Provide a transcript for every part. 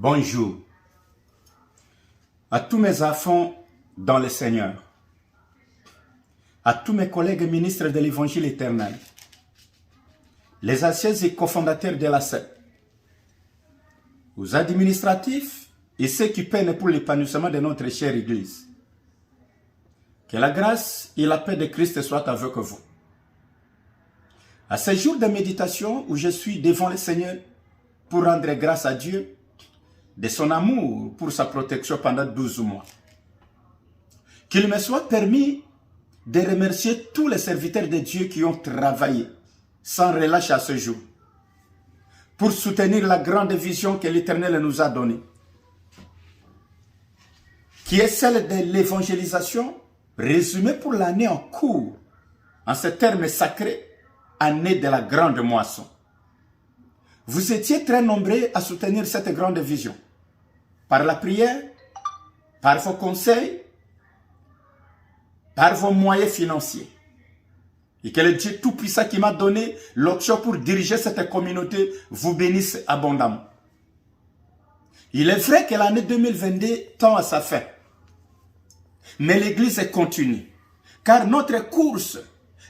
Bonjour à tous mes enfants dans le Seigneur, à tous mes collègues ministres de l'Évangile éternel, les anciens et cofondateurs de la SEP, aux administratifs et ceux qui peinent pour l'épanouissement de notre chère Église. Que la grâce et la paix de Christ soient avec vous. À ce jour de méditation où je suis devant le Seigneur pour rendre grâce à Dieu de son amour pour sa protection pendant 12 mois. Qu'il me soit permis de remercier tous les serviteurs de Dieu qui ont travaillé sans relâche à ce jour pour soutenir la grande vision que l'Éternel nous a donnée, qui est celle de l'évangélisation résumée pour l'année en cours, en ce terme sacré, année de la grande moisson. Vous étiez très nombreux à soutenir cette grande vision, par la prière, par vos conseils, par vos moyens financiers. Et que le Dieu Tout-Puissant qui m'a donné l'option pour diriger cette communauté vous bénisse abondamment. Il est vrai que l'année 2022 tend à sa fin. Mais l'Église continue. Car notre course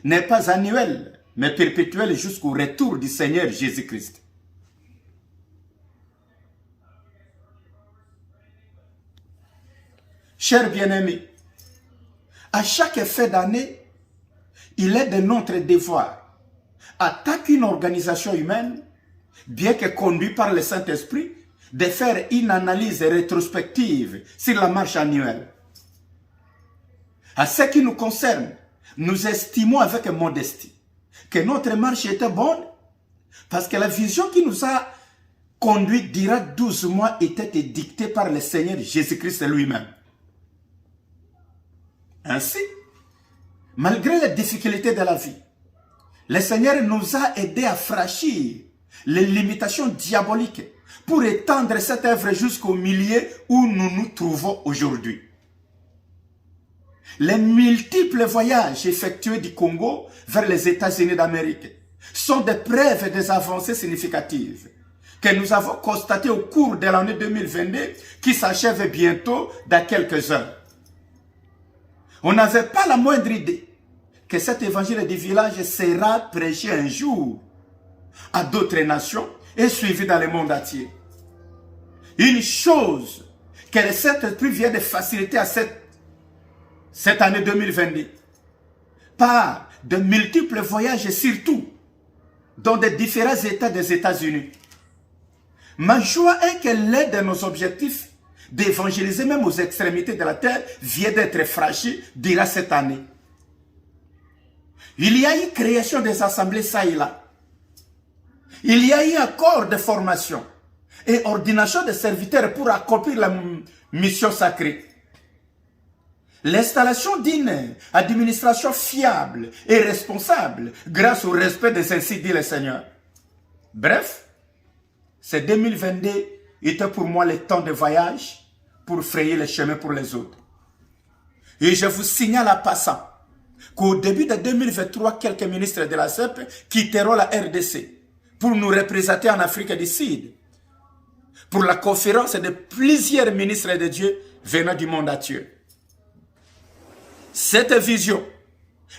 n'est pas annuelle, mais perpétuelle jusqu'au retour du Seigneur Jésus-Christ. Chers bien-aimés, à chaque fin d'année, il est de notre devoir, en tant qu'une organisation humaine, bien que conduite par le Saint-Esprit, de faire une analyse rétrospective sur la marche annuelle. À ce qui nous concerne, nous estimons avec modestie que notre marche était bonne parce que la vision qui nous a conduit durant 12 mois était dictée par le Seigneur Jésus-Christ lui-même. Ainsi, malgré les difficultés de la vie, le Seigneur nous a aidés à franchir les limitations diaboliques pour étendre cette œuvre jusqu'au milieu où nous nous trouvons aujourd'hui. Les multiples voyages effectués du Congo vers les États-Unis d'Amérique sont des preuves et des avancées significatives que nous avons constatées au cours de l'année 2022 qui s'achève bientôt dans quelques heures. On n'avait pas la moindre idée que cet évangile du village sera prêché un jour à d'autres nations et suivi dans le monde entier. Une chose que le Saint-Esprit vient de faciliter à cette année 2022 par de multiples voyages et surtout dans de différents États des États-Unis. Ma joie est que l'un de nos objectifs d'évangéliser même aux extrémités de la terre vient d'être franchi durant cette année. Il y a eu création des assemblées ça et là. Il y a eu accord de formation et ordination de serviteurs pour accomplir la mission sacrée. L'installation d'une administration fiable et responsable grâce au respect des ainsi dit le Seigneur. Bref, ce 2022 était pour moi le temps de voyage pour frayer le chemin pour les autres. Et je vous signale en passant qu'au début de 2023, quelques ministres de la CEP quitteront la RDC pour nous représenter en Afrique du Sud pour la conférence de plusieurs ministres de Dieu venant du monde entier. Cette vision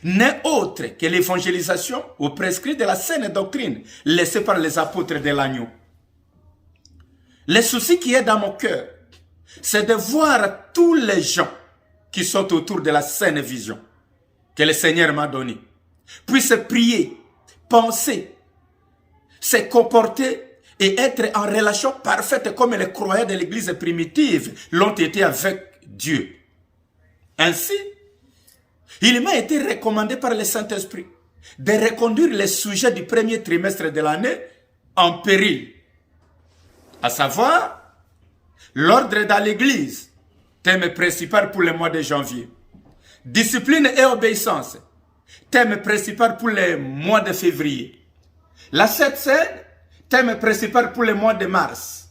n'est autre que l'évangélisation au prescrit de la saine doctrine laissée par les apôtres de l'agneau. Le souci qui est dans mon cœur, c'est de voir tous les gens qui sont autour de la saine vision que le Seigneur m'a donnée, puissent prier, penser, se comporter et être en relation parfaite comme les croyants de l'église primitive l'ont été avec Dieu. Ainsi, il m'a été recommandé par le Saint-Esprit de reconduire les sujets du premier trimestre de l'année en péril, à savoir l'ordre dans l'église, thème principal pour le mois de janvier. Discipline et obéissance, thème principal pour le mois de février. La Sainte Seine, thème principal pour le mois de mars.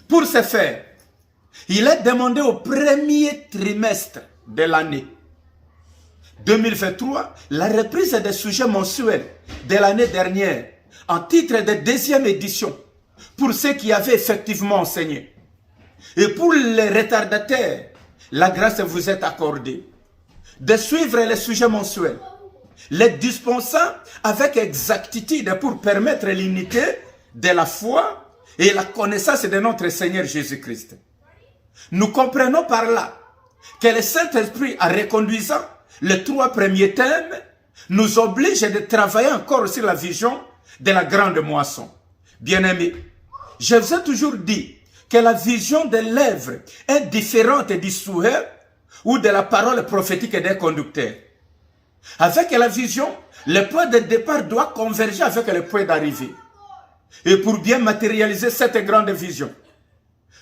Pour ce faire, il est demandé au premier trimestre de l'année 2023 la reprise des sujets mensuels de l'année dernière en titre de deuxième édition pour ceux qui avaient effectivement enseigné. Et pour les retardataires, la grâce vous est accordée de suivre les sujets mensuels, les dispensant avec exactitude pour permettre l'unité de la foi et la connaissance de notre Seigneur Jésus-Christ. Nous comprenons par là que le Saint-Esprit, en reconduisant les 3 premiers thèmes, nous oblige de travailler encore sur la vision de la grande moisson. Bien-aimés, je vous ai toujours dit que la vision de l'œuvre est différente du souhait ou de la parole prophétique des conducteurs. Avec la vision, le point de départ doit converger avec le point d'arrivée. Et pour bien matérialiser cette grande vision,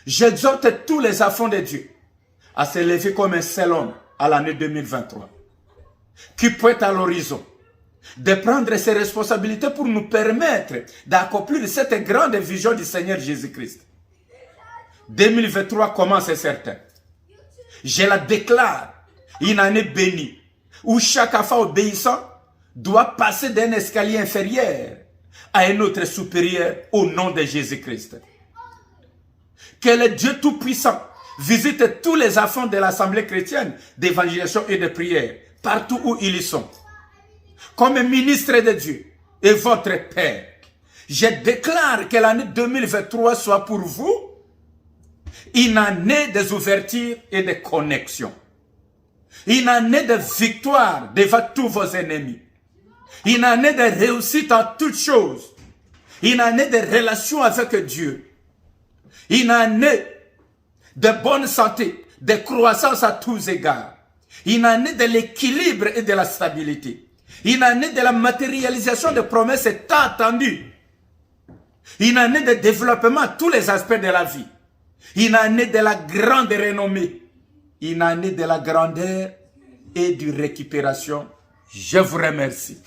j'exhorte tous les enfants de Dieu à se lever comme un seul homme à l'année 2023, qui pointe à l'horizon, de prendre ses responsabilités pour nous permettre d'accomplir cette grande vision du Seigneur Jésus-Christ. 2023 commence, c'est certain. Je la déclare une année bénie, où chaque enfant obéissant doit passer d'un escalier inférieur à un autre supérieur au nom de Jésus-Christ. Que le Dieu Tout-Puissant visite tous les enfants de l'Assemblée chrétienne d'évangélisation et de prière, partout où ils sont. Comme ministre de Dieu et votre Père, je déclare que l'année 2023 soit pour vous une année des ouvertures et de connexions. Une année de victoire devant tous vos ennemis. Une année de réussite en toutes choses. Une année de relation avec Dieu. Une année de bonne santé, de croissance à tous égards. Une année de l'équilibre et de la stabilité. Une année de la matérialisation de promesses tant attendues. Une année de développement à tous les aspects de la vie. Une année de la grande renommée. Une année de la grandeur et de récupération. Je vous remercie.